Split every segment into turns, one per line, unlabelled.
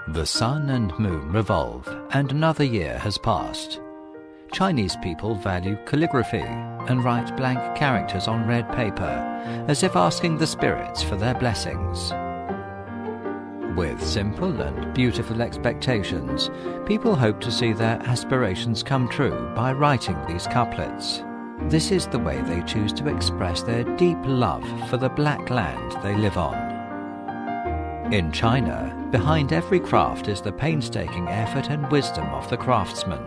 The sun and moon revolve, and another year has passed. Chinese people value calligraphy and write blank characters on red paper, as if asking the spirits for their blessings. With simple and beautiful expectations, people hope to see their aspirations come true by writing these couplets. This is the way they choose to express their deep love for the black land they live on. In China, behind every craft is the painstaking effort and wisdom of the craftsman.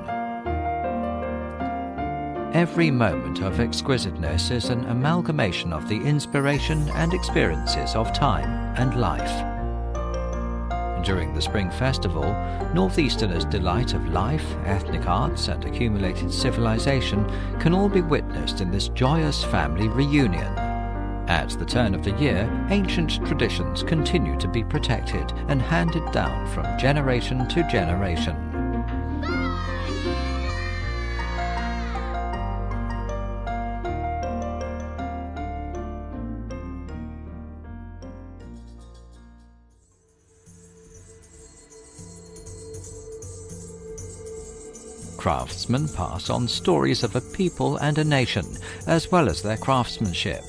Every moment of exquisiteness is an amalgamation of the inspiration and experiences of time and life. During the Spring Festival, Northeasterners' delight of life, ethnic arts and accumulated civilization can all be witnessed in this joyous family reunion. At the turn of the year, ancient traditions continue to be protected and handed down from generation to generation. Craftsmen pass on stories of a people and a nation, as well as their craftsmanship.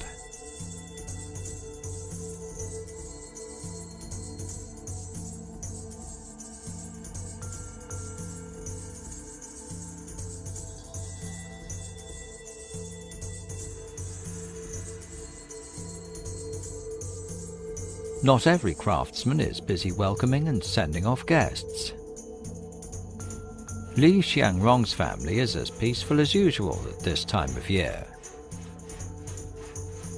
Not every craftsman is busy welcoming and sending off guests. Li Xiangrong's family is as peaceful as usual at this time of year.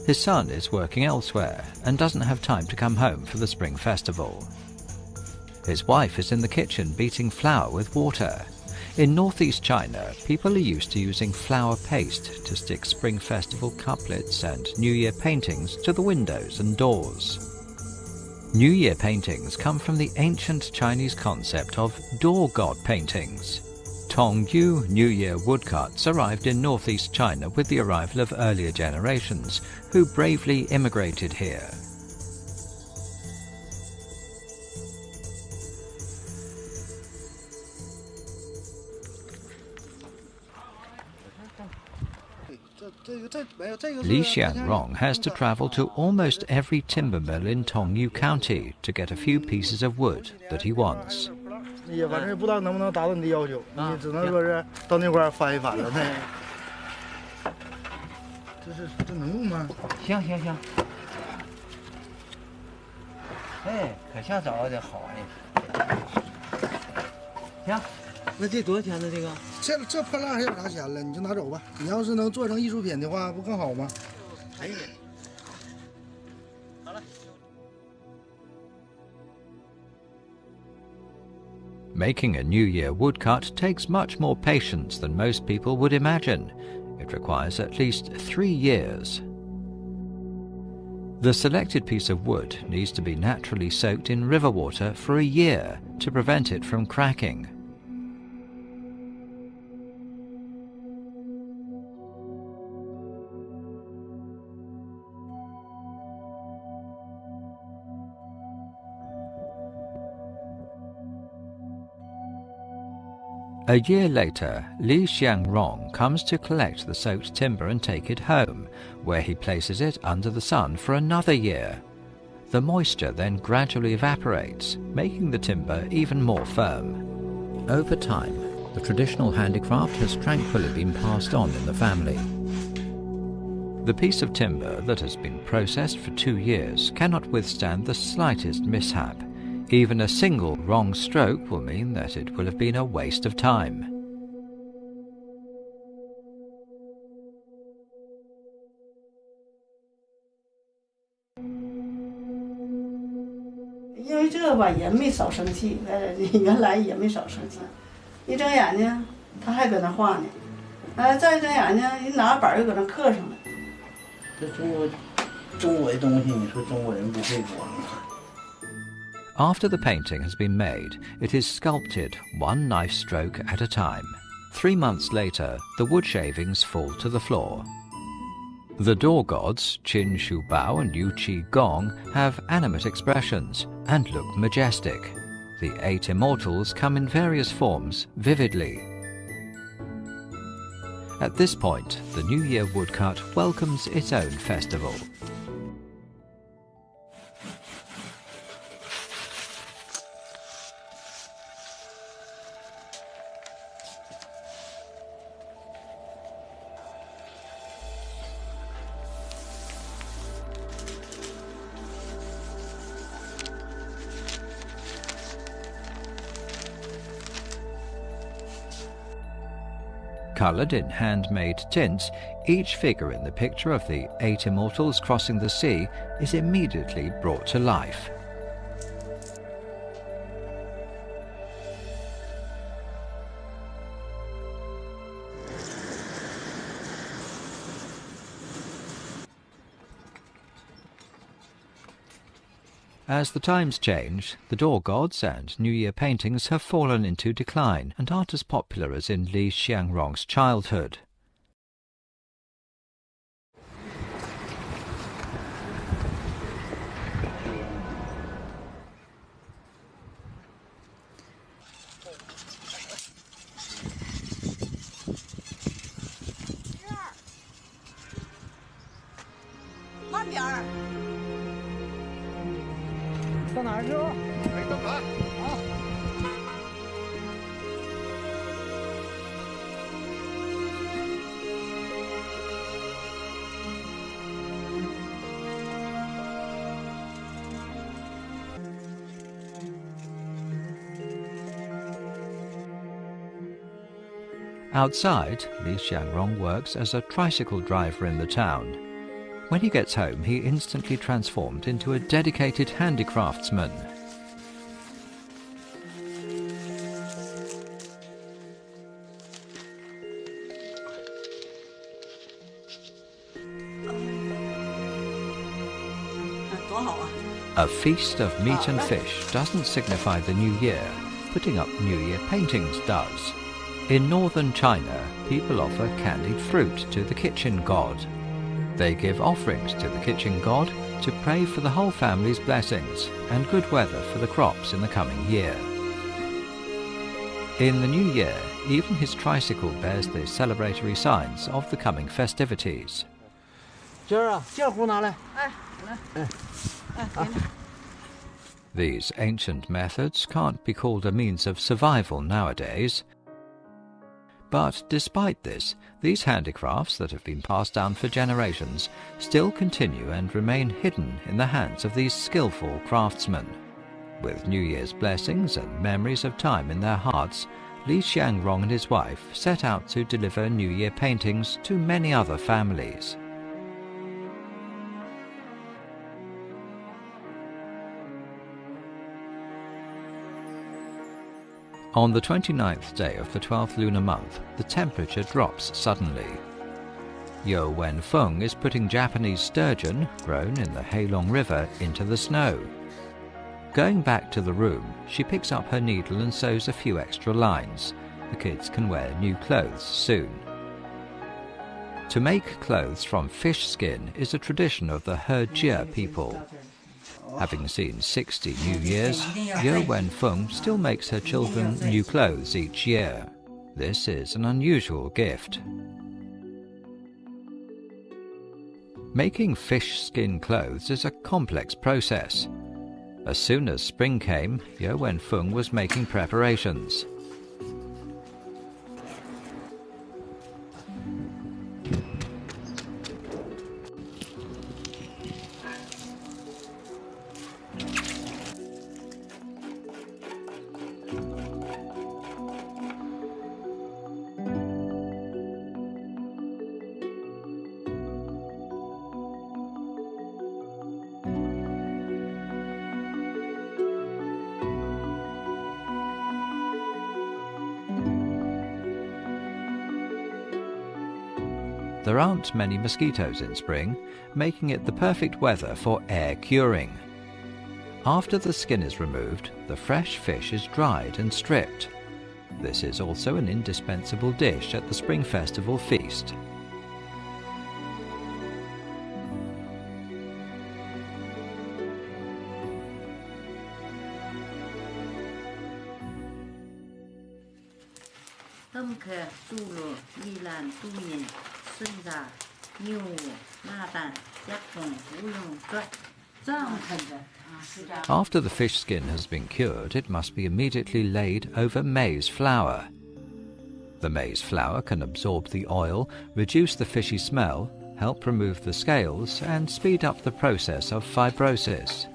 His son is working elsewhere and doesn't have time to come home for the Spring Festival. His wife is in the kitchen beating flour with water. In northeast China, people are used to using flour paste to stick Spring Festival couplets and New Year paintings to the windows and doors. New Year paintings come from the ancient Chinese concept of door god paintings. Tongyu New Year woodcuts arrived in northeast China with the arrival of earlier generations, who bravely immigrated here. Li Xianrong has to travel to almost every timber mill in Tongyu County to get a few pieces of wood that he wants. Making a New Year woodcut takes much more patience than most people would imagine. It requires at least 3 years. The selected piece of wood needs to be naturally soaked in river water for a year to prevent it from cracking. A year later, Li Xiangrong comes to collect the soaked timber and take it home, where he places it under the sun for another year. The moisture then gradually evaporates, making the timber even more firm. Over time, the traditional handicraft has tranquilly been passed on in the family. The piece of timber that has been processed for 2 years cannot withstand the slightest mishap. Even a single wrong stroke will mean that it will have been a waste of time. After the painting has been made, it is sculpted 1 knife stroke at a time. 3 months later, the wood shavings fall to the floor. The door gods, Qin Shu Bao and Yu Qi Gong, have animate expressions and look majestic. The 8 immortals come in various forms vividly. At this point, the New Year woodcut welcomes its own festival. Coloured in handmade tints, each figure in the picture of the 8 immortals crossing the sea is immediately brought to life. As the times change, the door gods and New Year paintings have fallen into decline and aren't as popular as in Li Xiangrong's childhood. Outside, Li Xiangrong works as a tricycle driver in the town. When he gets home, he instantly transformed into a dedicated handicraftsman. A feast of meat and fish doesn't signify the new year. Putting up New Year paintings does. In northern China, people offer candied fruit to the kitchen god. They give offerings to the kitchen god to pray for the whole family's blessings and good weather for the crops in the coming year. In the new year, even his tricycle bears the celebratory signs of the coming festivities. These ancient methods can't be called a means of survival nowadays. But despite this, these handicrafts that have been passed down for generations still continue and remain hidden in the hands of these skillful craftsmen. With New Year's blessings and memories of time in their hearts, Li Xiangrong and his wife set out to deliver New Year paintings to many other families. On the 29th day of the 12th lunar month, the temperature drops suddenly. Yo Wenfeng is putting Japanese sturgeon, grown in the Heilong River, into the snow. Going back to the room, she picks up her needle and sews a few extra lines. The kids can wear new clothes soon. To make clothes from fish skin is a tradition of the He people. Having seen 60 New Years, Yo Wenfeng still makes her children new clothes each year. This is an unusual gift. Making fish skin clothes is a complex process. As soon as spring came, Yo Wenfeng was making preparations. There aren't many mosquitoes in spring, making it the perfect weather for air curing. After the skin is removed, the fresh fish is dried and stripped. This is also an indispensable dish at the Spring Festival feast. After the fish skin has been cured, it must be immediately laid over maize flour. The maize flour can absorb the oil, reduce the fishy smell, help remove the scales, and speed up the process of fibrosis.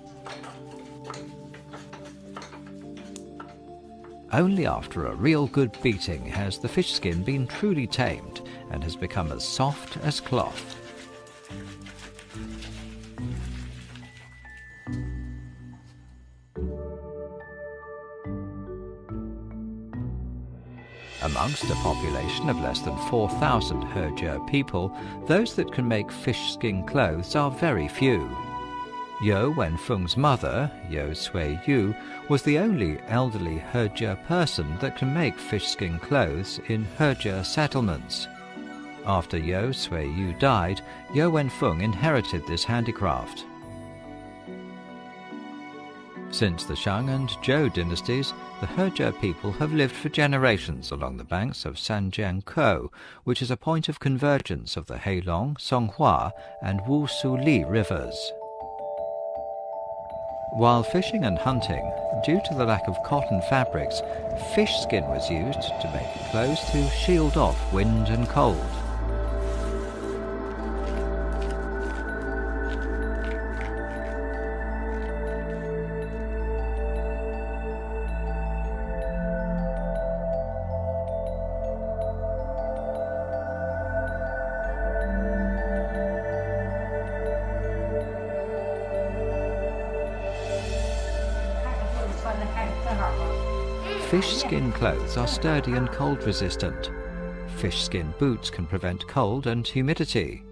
Only after a real good beating has the fish skin been truly tamed and has become as soft as cloth. Amongst a population of less than 4,000 Hejia people, those that can make fish skin clothes are very few. Yo Wenfeng's mother, Yo Sui-yu, was the only elderly Hejia person that can make fish skin clothes in Hejia settlements. After Yo Sui-yu died, Yo Wenfeng inherited this handicraft. Since the Shang and Zhou dynasties, the Hejia people have lived for generations along the banks of Sanjiangkou, which is a point of convergence of the Heilong, Songhua and Wusuli rivers. While fishing and hunting, due to the lack of cotton fabrics, fish skin was used to make clothes to shield off wind and cold. Fish skin clothes are sturdy and cold resistant. Fish skin boots can prevent cold and humidity.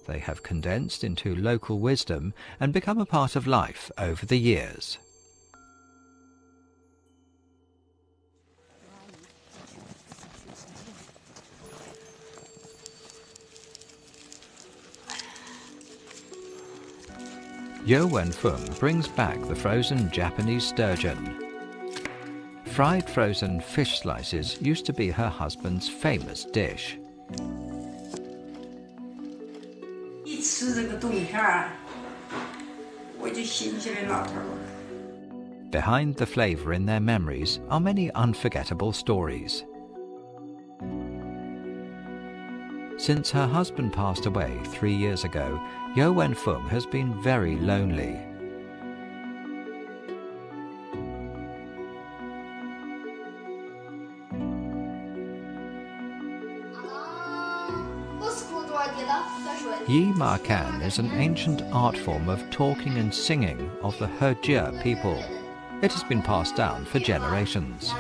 They have condensed into local wisdom and become a part of life over the years. Yo Wenfeng brings back the frozen Japanese sturgeon. Fried frozen fish slices used to be her husband's famous dish. Behind the flavor in their memories are many unforgettable stories. Since her husband passed away 3 years ago, Yo Wenfeng has been very lonely. Yi Ma Kan is an ancient art form of talking and singing of the Hejia people. It has been passed down for generations.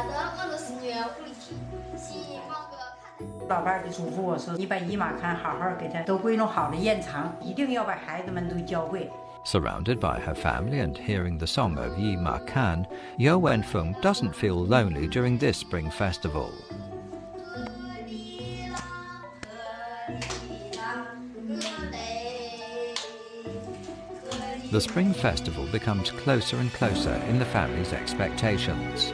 老伴就嘱咐我说：“你把姨妈看好好给她都归拢好了验藏，一定要把孩子们都教会。”
Surrounded by her family and hearing the song of Yi Ma Kan, Yo Wenfeng doesn't feel lonely during this spring festival. The spring festival becomes closer and closer in the family's expectations.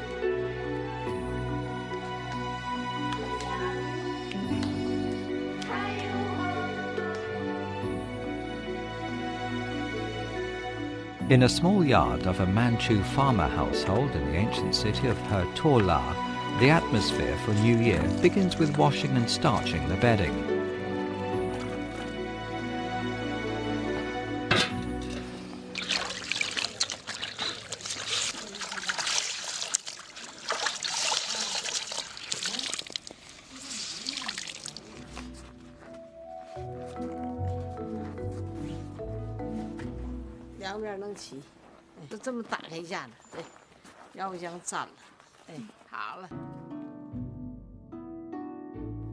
In a small yard of a Manchu farmer household in the ancient city of Hertola, the atmosphere for New Year begins with washing and starching the bedding.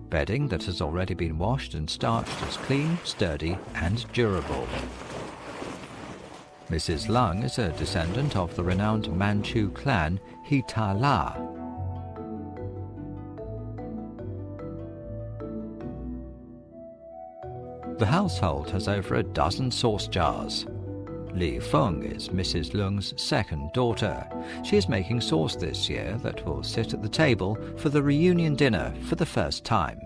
Bedding that has already been washed and starched is clean, sturdy and durable. Mrs. Lung is a descendant of the renowned Manchu clan Hitala. The household has over a dozen sauce jars. Li Feng is Mrs. Lung's second daughter. She is making sauce this year that will sit at the table for the reunion dinner for the first time.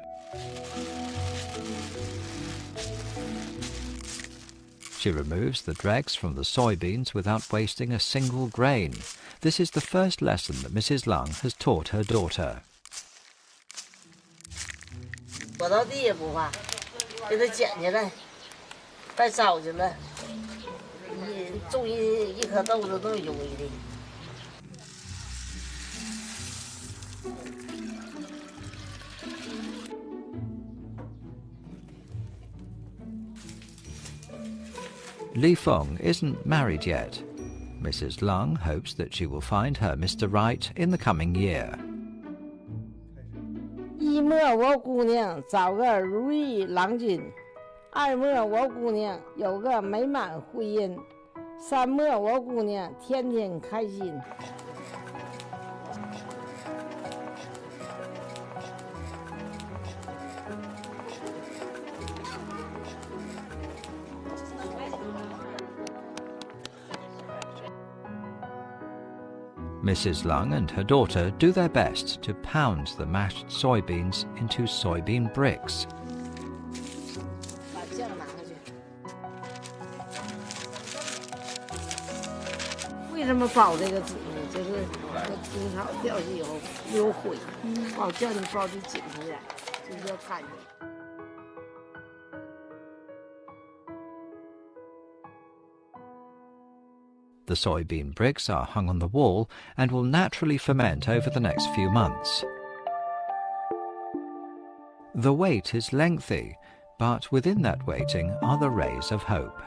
She removes the dregs from the soybeans without wasting a single grain. This is the first lesson that Mrs. Lung has taught her daughter.
我到地也不怕，给它捡起来，再烧去了，种一颗豆子都容易的。
Li Feng isn't married yet. Mrs. Lung hopes that she will find her Mr. Right in the coming year.
一莫我姑娘找个如意郎君，二莫我姑娘有个美满婚姻，三莫我姑娘天天开心。
Mrs. Lung and her daughter do their best to pound the mashed soybeans into soybean bricks.
把酱拿回去。为什么包这个纸呢？就是青草掉下以后没有灰，包酱你包的紧实点，就是要干净。
The soybean bricks are hung on the wall and will naturally ferment over the next few months. The wait is lengthy, but within that waiting are the rays of hope.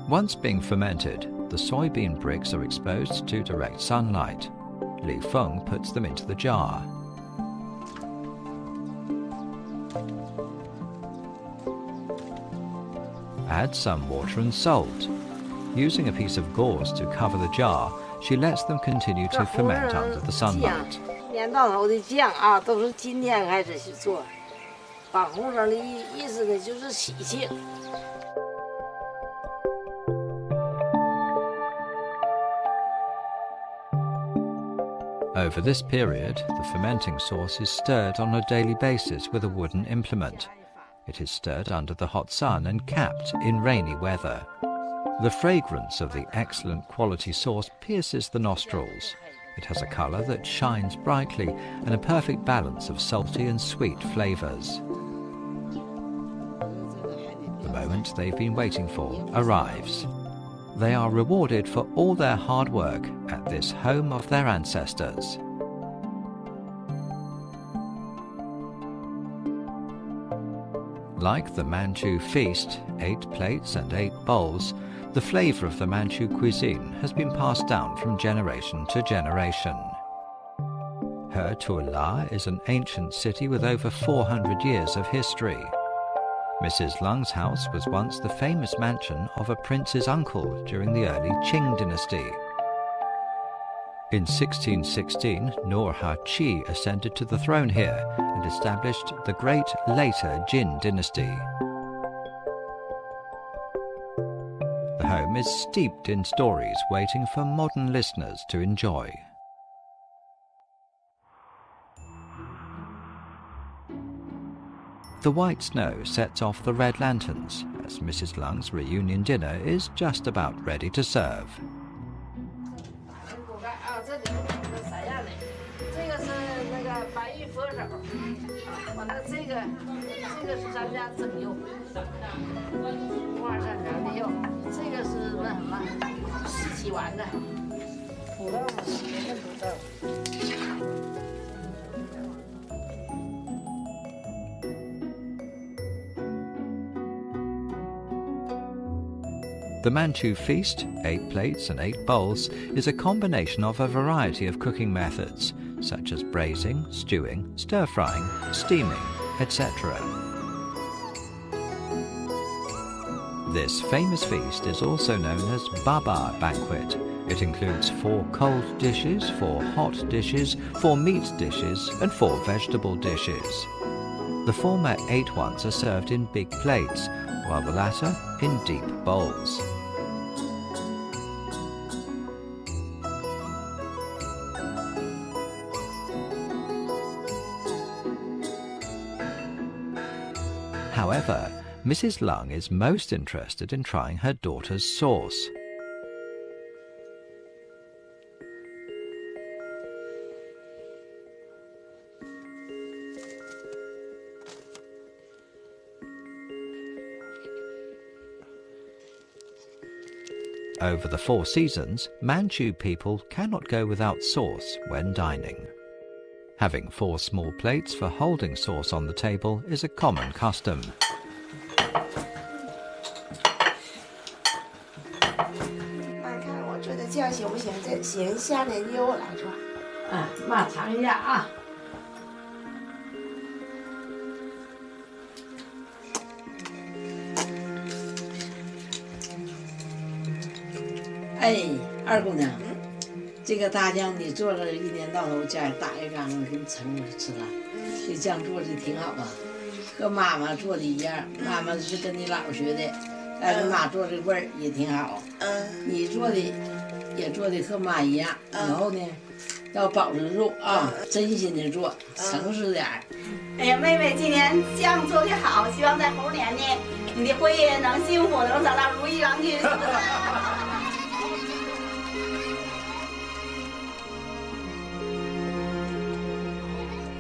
Once being fermented, the soybean bricks are exposed to direct sunlight. Li Feng puts them into the jar. Add some water and salt. Using a piece of gauze to cover the jar, she lets them continue to ferment under the sunlight.
年到头的酱啊，都是今天开始去做。绑红绳的意思呢，就是喜庆。
Over this period, the fermenting sauce is stirred on a daily basis with a wooden implement. It is stirred under the hot sun and capped in rainy weather. The fragrance of the excellent quality sauce pierces the nostrils. It has a colour that shines brightly and a perfect balance of salty and sweet flavours. The moment they've been waiting for arrives. They are rewarded for all their hard work at this home of their ancestors. Like the Manchu Feast, 8 plates and 8 bowls, the flavour of the Manchu cuisine has been passed down from generation to generation. He Tuola is an ancient city with over 400 years of history. Mrs. Lung's house was once the famous mansion of a prince's uncle during the early Qing dynasty. In 1616, Nur Ha-Chi ascended to the throne here and established the great later Jin dynasty. The home is steeped in stories waiting for modern listeners to enjoy. The white snow sets off the red lanterns as Mrs. Lung's reunion dinner is just about ready to serve.
这里有3样的，这个是那个白玉佛手，完了这个是咱家蒸肉，木耳三成的肉，这个是那什么四喜丸子，土豆嘛，别的土豆。
The Manchu Feast, 8 plates and 8 bowls, is a combination of a variety of cooking methods, such as braising, stewing, stir-frying, steaming, etc. This famous feast is also known as Baba banquet. It includes 4 cold dishes, 4 hot dishes, 4 meat dishes and 4 vegetable dishes. The former 8 ones are served in big plates, while the latter in deep bowls. However, Mrs. Lung is most interested in trying her daughter's sauce. Over the 4 seasons, Manchu people cannot go without sauce when dining. Having 4 small plates for holding sauce on the table is a common custom.
妈看我做的酱行不行？这行，下来由我来做。妈尝一下啊。哎，二姑娘。这个大酱你做了一年到头酱打一缸子给你盛着吃了，这酱做的挺好啊，和妈妈做的一样。妈妈是跟你姥学的，但是妈做的味儿也挺好。你做的也做的和妈一样。然后呢，要保持住啊，真心的做，诚实点儿。
哎呀，妹妹今年酱做的好，希望在猴年呢，你的婚姻能幸福，能找到如意郎君。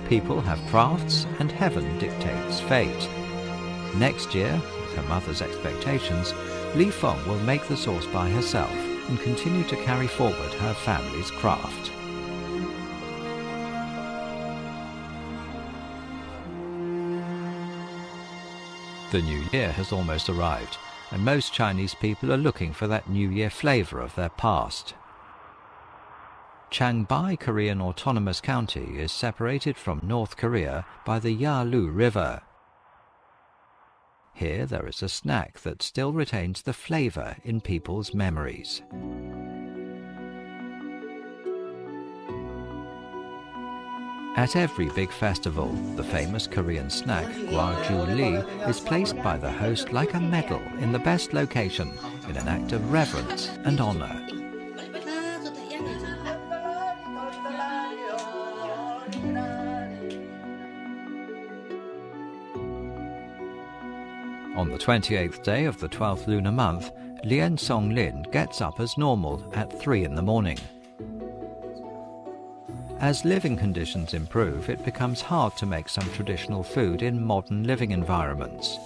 People have crafts and heaven dictates fate. Next year, with her mother's expectations, Li Feng will make the sauce by herself and continue to carry forward her family's craft. The new year has almost arrived, and most Chinese people are looking for that New Year flavor of their past. Changbai Korean Autonomous County is separated from North Korea by the Yalu River. Here there is a snack that still retains the flavor in people's memories. At every big festival, the famous Korean snack Gwaju Li is placed by the host like a medal in the best location in an act of reverence and honor. On the 28th day of the 12th lunar month, Lian Songlin gets up as normal at 3 in the morning. As living conditions improve, it becomes hard to make some traditional food in modern living environments.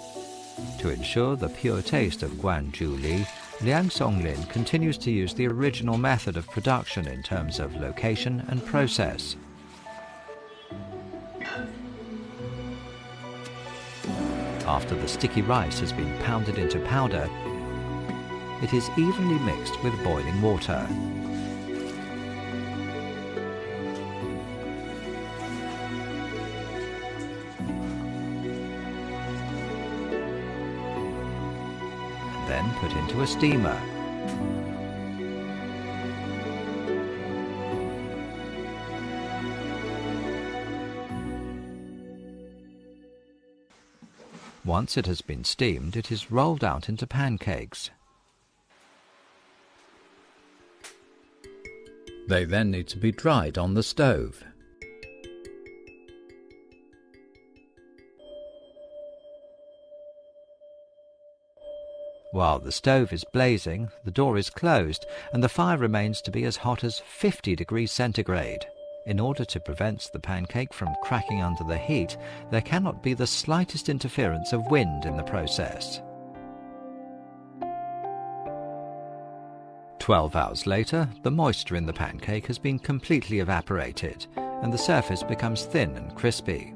To ensure the pure taste of Gwangju Li, Lian Songlin continues to use the original method of production in terms of location and process. After the sticky rice has been pounded into powder, it is evenly mixed with boiling water. Then put into a steamer. Once it has been steamed, it is rolled out into pancakes. They then need to be dried on the stove. While the stove is blazing, the door is closed and the fire remains to be as hot as 50 degrees centigrade. In order to prevent the pancake from cracking under the heat, there cannot be the slightest interference of wind in the process. 12 hours later, the moisture in the pancake has been completely evaporated, and the surface becomes thin and crispy.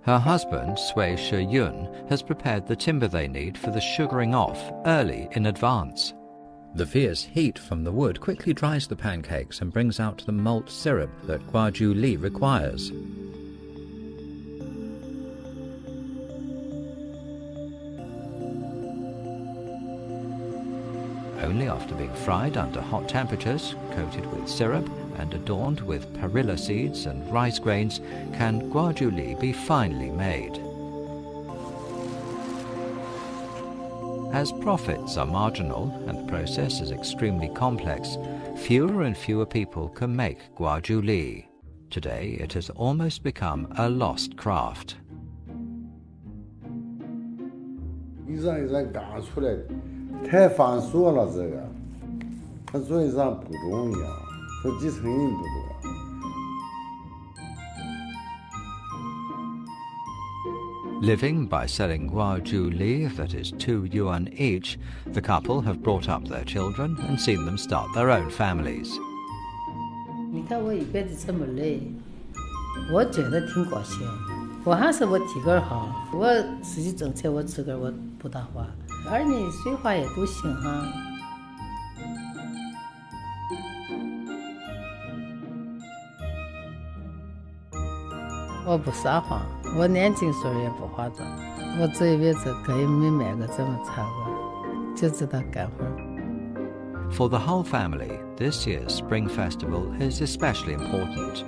Her husband, Sui Shiyun, has prepared the timber they need for the sugaring off early in advance. The fierce heat from the wood quickly dries the pancakes and brings out the malt syrup that Gwaju Li requires. only after being fried under hot temperatures, coated with syrup, and adorned with perilla seeds and rice grains can guajuli be finely made. As profits are marginal and the process is extremely complex, fewer and fewer people can make guajuli. Today it has almost become a lost craft.
一张一张嘎出来的，太繁琐了，这个，它做一张不容易啊，说几成人不多。
Living by selling guajuli, that is 2 yuan each, the couple have brought up their children and seen them start their own families.
你看我一辈子这么累，我觉得挺高兴。我还是我体格好，我自己挣钱，我自个儿我不大花，而你谁花也不行哈。我不撒谎，我年轻时候也不化妆，我这一辈子可以没买过这么差过，就知道干活。
For the whole family, this year's Spring Festival is especially important.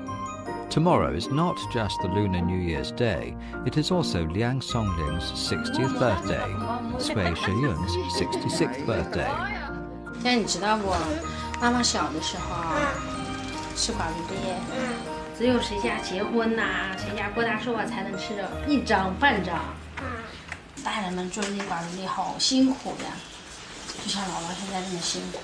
Tomorrow is not just the Lunar New Year's Day, it is also Liang Songling's 60th birthday, Sui Shiyun's 66th birthday.
现在你知道不？妈妈小的时候吃寡鱼鳖，只有谁家结婚呐、谁家过大寿啊才能吃1张半张。大人们做那寡鱼鳖好辛苦呀，就像姥姥现在这么辛苦。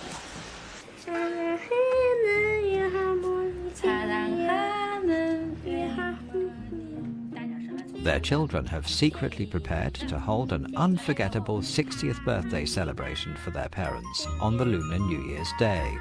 Their children have secretly prepared to hold an unforgettable 60th birthday celebration for their parents on the Lunar New Year's Day.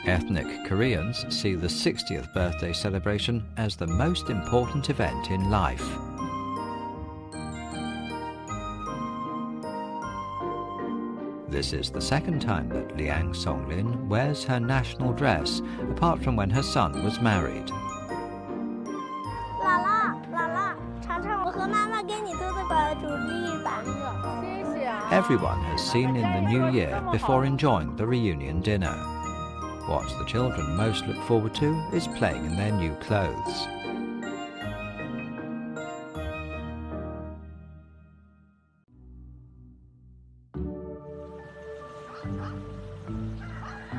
Ethnic Koreans see the 60th birthday celebration as the most important event in life. This is the second time that Liang Songlin wears her national dress, apart from when her son was married. Everyone has seen in the new year before enjoying the reunion dinner. What the children most look forward to is playing in their new clothes.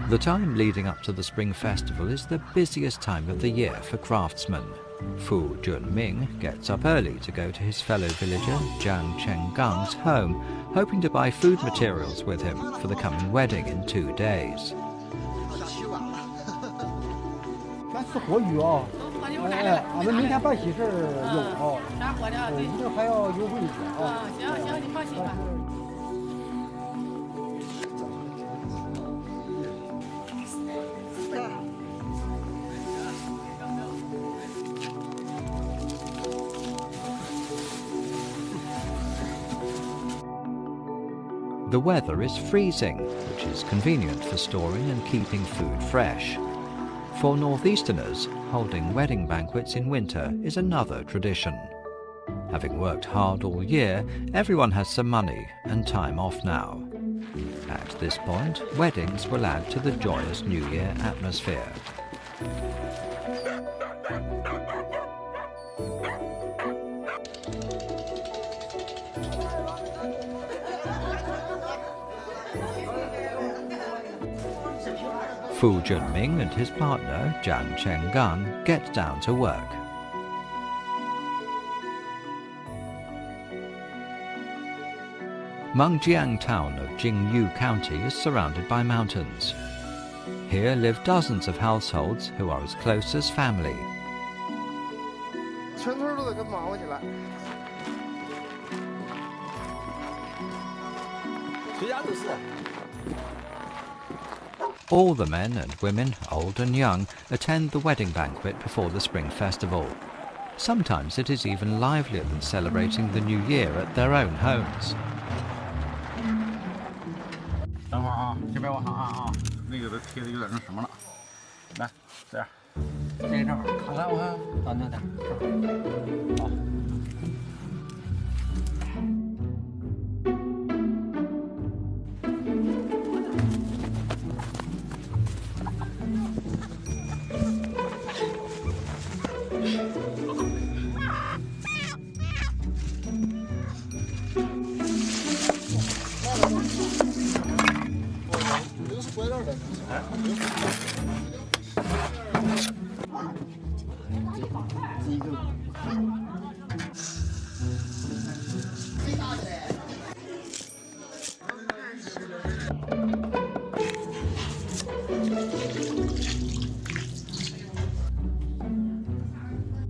The time leading up to the Spring Festival is the busiest time of the year for craftsmen. Fu Junming gets up early to go to his fellow villager Jiang Chenggang's home, hoping to buy food materials with him for the coming wedding in 2 days.
咱吃活鱼啊！哎，俺们明天办喜事有啊，啥活的？一定还要优惠一些啊。行行，你放心吧。
The weather is freezing, which is convenient for storing and keeping food fresh. For northeasterners, holding wedding banquets in winter is another tradition. Having worked hard all year, everyone has some money and time off now. At this point, weddings will add to the joyous New Year atmosphere. Fu Junming and his partner, Jiang Chenggang, get down to work. Mengjiang town of Jingyu County is surrounded by mountains. Here live dozens of households who are as close as family.
全村都得跟忙活起来，随家都是。
All the men and women, old and young, attend the wedding banquet before the spring festival. Sometimes it is even livelier than celebrating the new year at their own homes.
等会儿啊，这边我看看啊，那个都贴的有点那什么了。来，这样，这个正好，看看我看，到那点，好。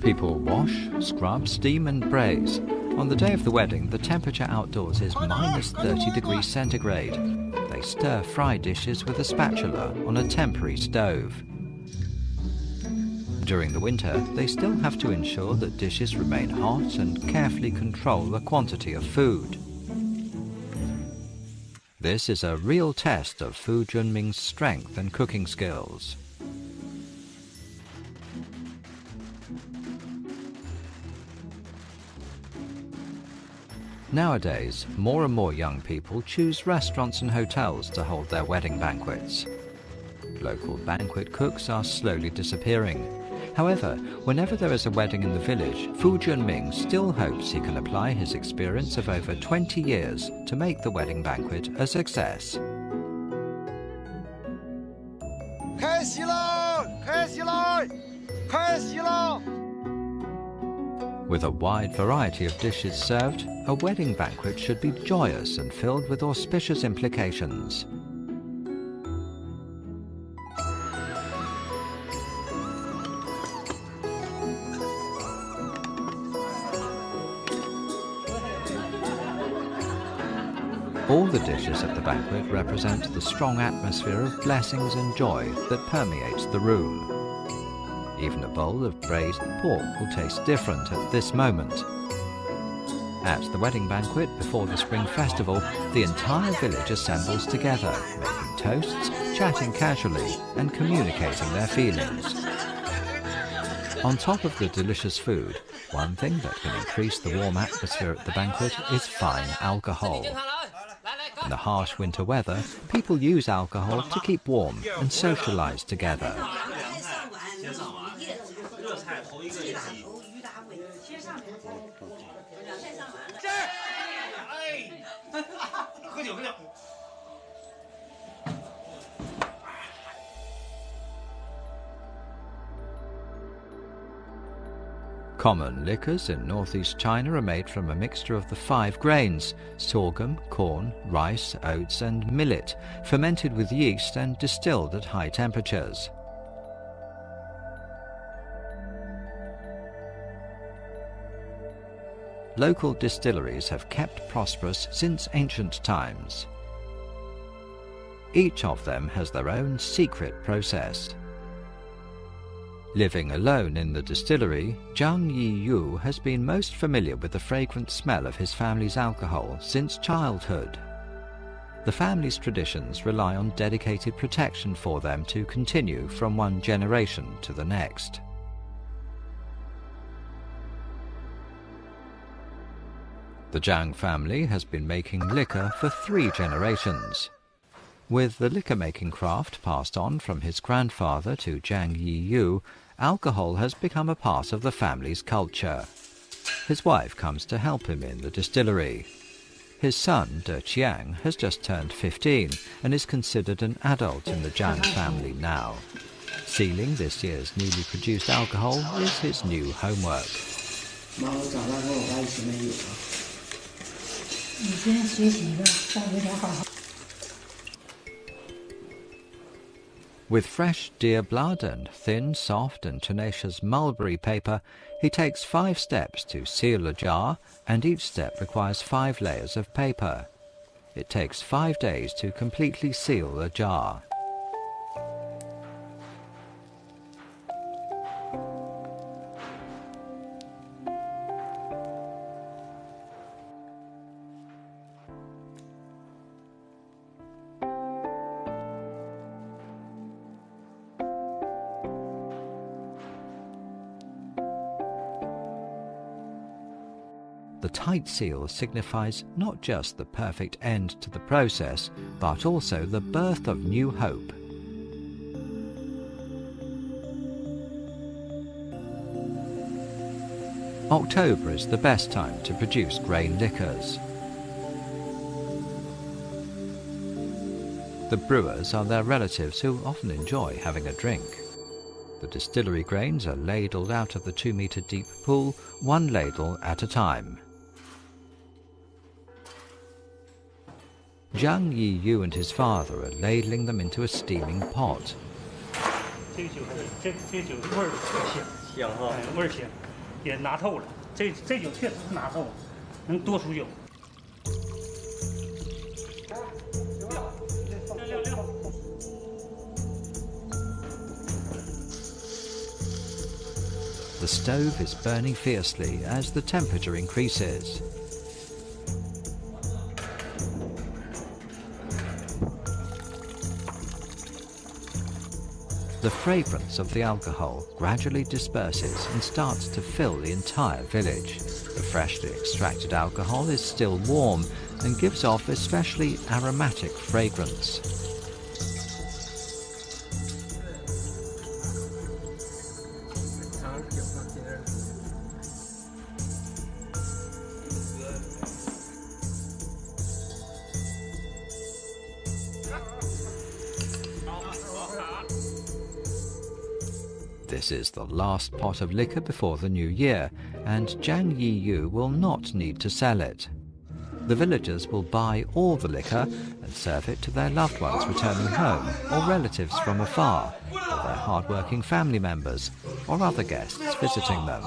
People wash, scrub, steam and braise. On the day of the wedding, the temperature outdoors is minus 30 degrees centigrade. They stir-fry dishes with a spatula on a temporary stove. During the winter, they still have to ensure that dishes remain hot and carefully control the quantity of food. This is a real test of Fu Junming's strength and cooking skills. Nowadays, more and more young people choose restaurants and hotels to hold their wedding banquets. Local banquet cooks are slowly disappearing. However, whenever there is a wedding in the village, Fu Junming still hopes he can apply his experience of over 20 years to make the wedding banquet a success.
开席了，开席了，开席了。
With a wide variety of dishes served, a wedding banquet should be joyous and filled with auspicious implications. All the dishes at the banquet represent the strong atmosphere of blessings and joy that permeates the room. Even a bowl of braised pork will taste different at this moment. At the wedding banquet before the spring festival, the entire village assembles together, making toasts, chatting casually, and communicating their feelings. On top of the delicious food, one thing that can increase the warm atmosphere at the banquet is fine alcohol. In the harsh winter weather, people use alcohol to keep warm and socialize together.
喝酒喝酒。
Common liquors in northeast China are made from a mixture of the 5 grains: sorghum, corn, rice, oats and millet, fermented with yeast and distilled at high temperatures. Local distilleries have kept prosperous since ancient times. Each of them has their own secret process. Living alone in the distillery, Zhang Yiyu has been most familiar with the fragrant smell of his family's alcohol since childhood. The family's traditions rely on dedicated protection for them to continue from one generation to the next. The Zhang family has been making liquor for 3 generations. With the liquor-making craft passed on from his grandfather to Zhang Yiyu, alcohol has become a part of the family's culture. His wife comes to help him in the distillery. His son, De Qiang, has just turned 15 and is considered an adult in the Zhang family now. Sealing this year's newly produced alcohol is his new homework. With fresh deer blood and thin, soft and tenacious mulberry paper, he takes 5 steps to seal a jar, and each step requires 5 layers of paper. It takes 5 days to completely seal a jar. The tight seal signifies not just the perfect end to the process, but also the birth of new hope. October is the best time to produce grain liquors. The brewers are their relatives who often enjoy having a drink. The distillery grains are ladled out of the 2-meter deep pool, one ladle at a time. Zhang Yiyu and his father are ladling them into a steaming pot. The stove is burning fiercely as the temperature increases. The fragrance of the alcohol gradually disperses and starts to fill the entire village. The freshly extracted alcohol is still warm and gives off especially aromatic fragrance. This is the last pot of liquor before the new year, and Zhang Yiyu will not need to sell it. The villagers will buy all the liquor and serve it to their loved ones returning home, or relatives from afar, or their hard-working family members, or other guests visiting them.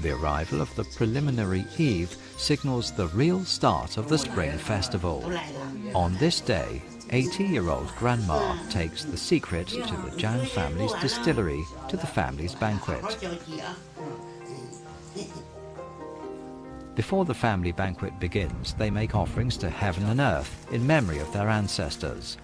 The arrival of the preliminary eve signals the real start of the Spring Festival. On this day, 80-year-old Grandma takes the secret to the Zhang family's distillery to the family's banquet. Before the family banquet begins, they make offerings to heaven and earth in memory of their ancestors.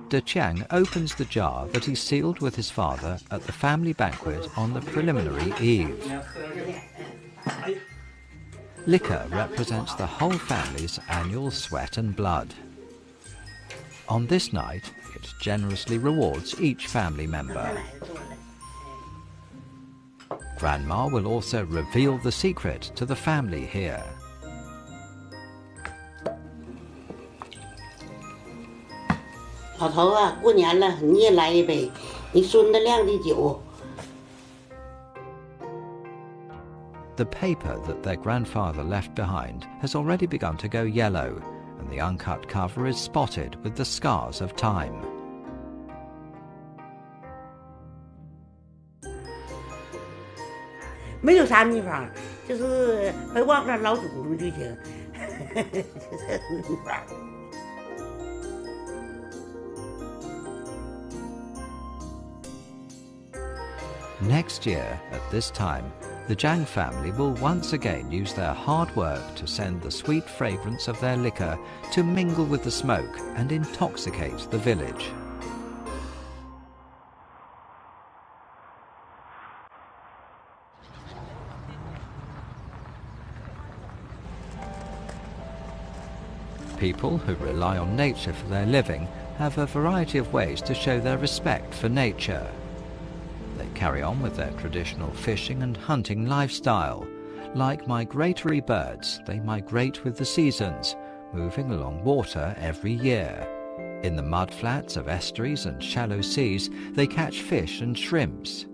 De Chiang opens the jar that he sealed with his father at the family banquet on the preliminary eve. Liquor represents the whole family's annual sweat and blood. On this night, it generously rewards each family member. Grandma will also reveal the secret to the family here.
The
paper that their grandfather left behind has already begun to go yellow, and the uncut cover is spotted with the scars of time. Next year, at this time, the Zhang family will once again use their hard work to send the sweet fragrance of their liquor to mingle with the smoke and intoxicate the village. People who rely on nature for their living have a variety of ways to show their respect for nature. They carry on with their traditional fishing and hunting lifestyle. Like migratory birds, they migrate with the seasons, moving along water every year. In the mudflats of estuaries and shallow seas, they catch fish and shrimps.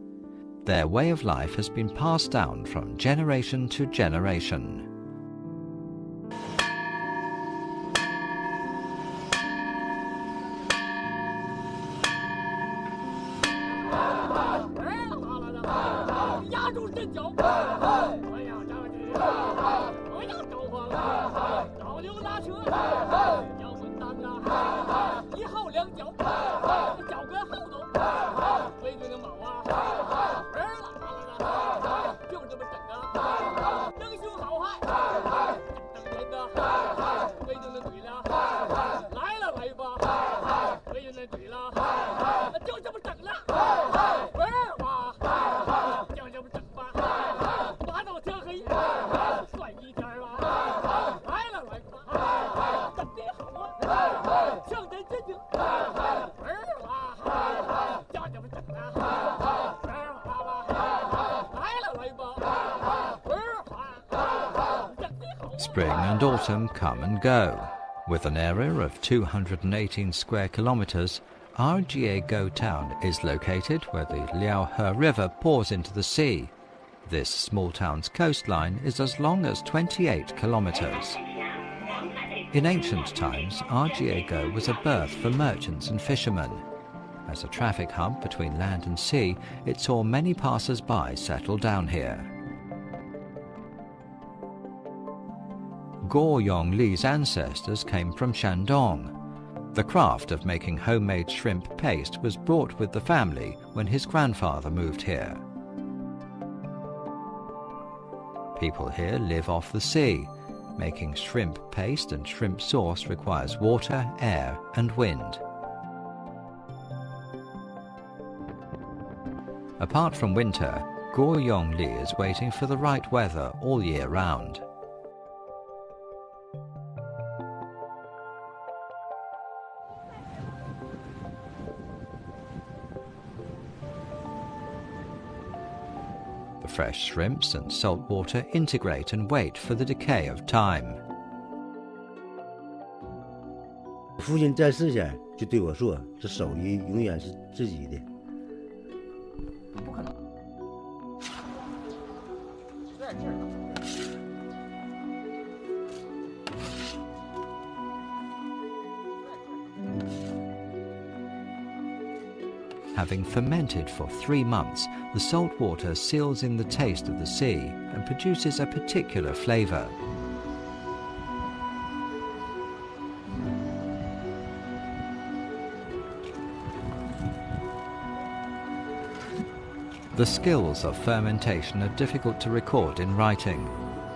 Their way of life has been passed down from generation to generation. Spring and autumn come and go. With an area of 218 square kilometers, Jiego town is located where the Liaohe River pours into the sea. This small town's coastline is as long as 28 kilometers. In ancient times, Jiego was a berth for merchants and fishermen. As a traffic hub between land and sea, it saw many passers-by settle down here. Guo Yongli's ancestors came from Shandong. The craft of making homemade shrimp paste was brought with the family when his grandfather moved here. People here live off the sea. Making shrimp paste and shrimp sauce requires water, air, and wind. Apart from winter, Guo Yongli is waiting for the right weather all year round. The fresh shrimps and salt water integrate and wait for the decay of time.
父亲在世前就对我说：“这手艺永远是自己的。”
Having fermented for 3 months, the salt water seals in the taste of the sea and produces a particular flavor. The skills of fermentation are difficult to record in writing.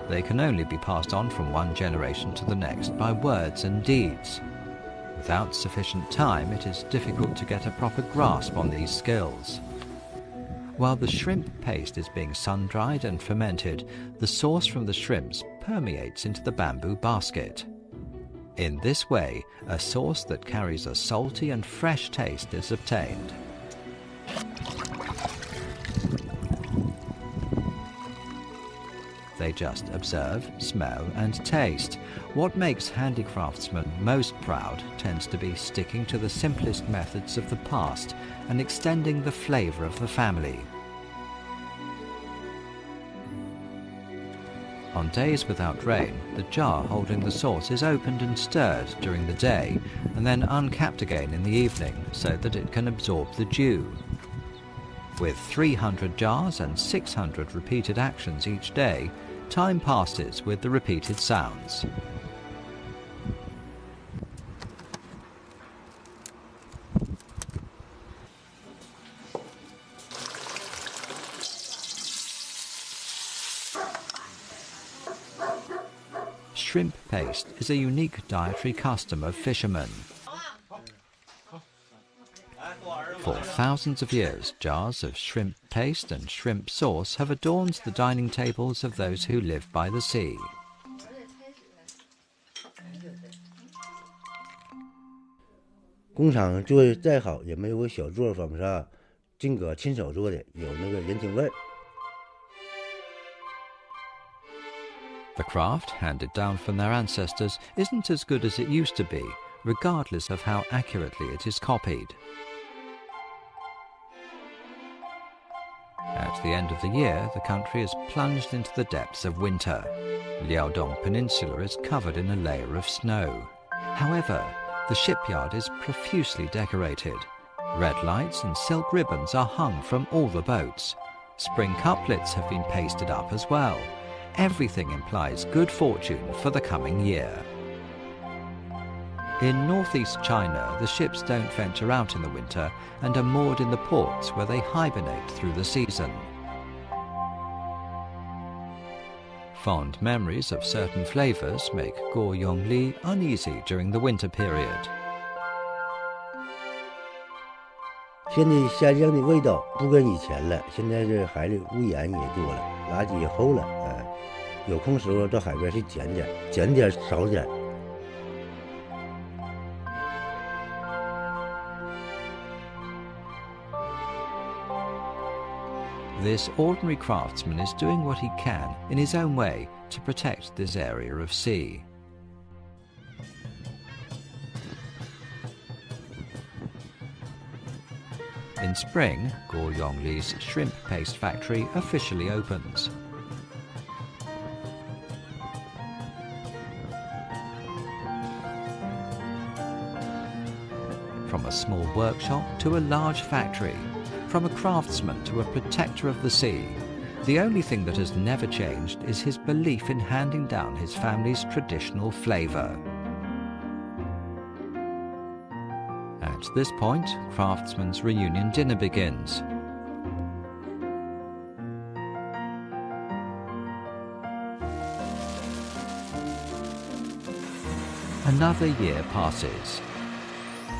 They can only be passed on from one generation to the next by words and deeds. Without sufficient time, it is difficult to get a proper grasp on these skills. While the shrimp paste is being sun-dried and fermented, the sauce from the shrimps permeates into the bamboo basket. In this way, a sauce that carries a salty and fresh taste is obtained. They just observe, smell, and taste. What makes handicraftsmen most proud tends to be sticking to the simplest methods of the past and extending the flavor of the family. On days without rain, the jar holding the sauce is opened and stirred during the day and then uncapped again in the evening so that it can absorb the dew. With 300 jars and 600 repeated actions each day, time passes with the repeated sounds. Shrimp paste is a unique dietary custom of fishermen. For thousands of years, jars of shrimp paste and shrimp sauce have adorned the dining tables of those who live by the sea.
工厂做的再好，也没有个小作坊啥，金哥亲手做的，有那个人情味儿。
The craft handed down from their ancestors isn't as good as it used to be, regardless of how accurately it is copied. At the end of the year, the country is plunged into the depths of winter. Liaodong Peninsula is covered in a layer of snow. However, the shipyard is profusely decorated. Red lights and silk ribbons are hung from all the boats. Spring couplets have been pasted up as well. Everything implies good fortune for the coming year. In northeast China, the ships don't venture out in the winter and are moored in the ports where they hibernate through the season. Fond memories of certain flavors make Guo Yongli uneasy during the winter period.
现在虾酱的味道不跟以前了，现在这海里污盐也多了，垃圾也厚了，有空时候到海边去捡点少点。
This ordinary craftsman is doing what he can in his own way to protect this area of sea. In spring, Guo Yongli's shrimp paste factory officially opens. From a small workshop to a large factory, from a craftsman to a protector of the sea, the only thing that has never changed is his belief in handing down his family's traditional flavor. At this point, Craftsman's reunion dinner begins. Another year passes.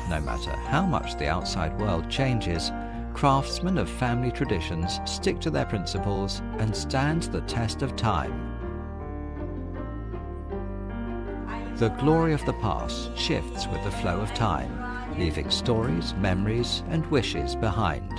No matter how much the outside world changes, craftsmen of family traditions stick to their principles and stand the test of time. The glory of the past shifts with the flow of time, leaving stories, memories, and wishes behind.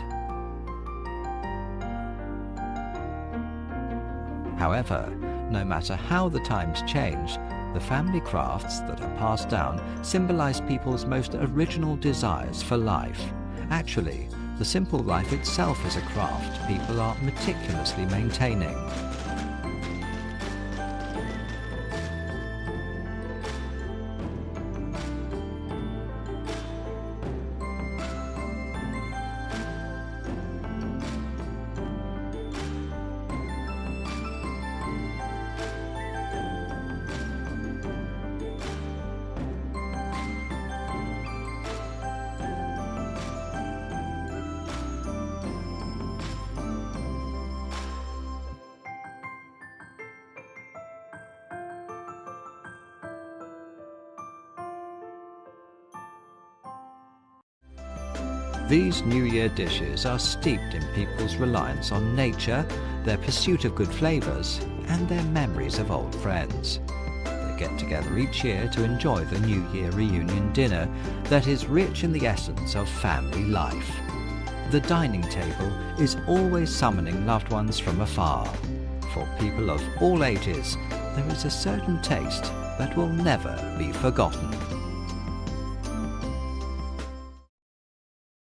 However, no matter how the times change, the family crafts that are passed down symbolize people's most original desires for life. Actually, the simple life itself is a craft people are meticulously maintaining. These New Year dishes are steeped in people's reliance on nature, their pursuit of good flavours, and their memories of old friends. They get together each year to enjoy the New Year reunion dinner that is rich in the essence of family life. The dining table is always summoning loved ones from afar. For people of all ages, there is a certain taste that will never be forgotten.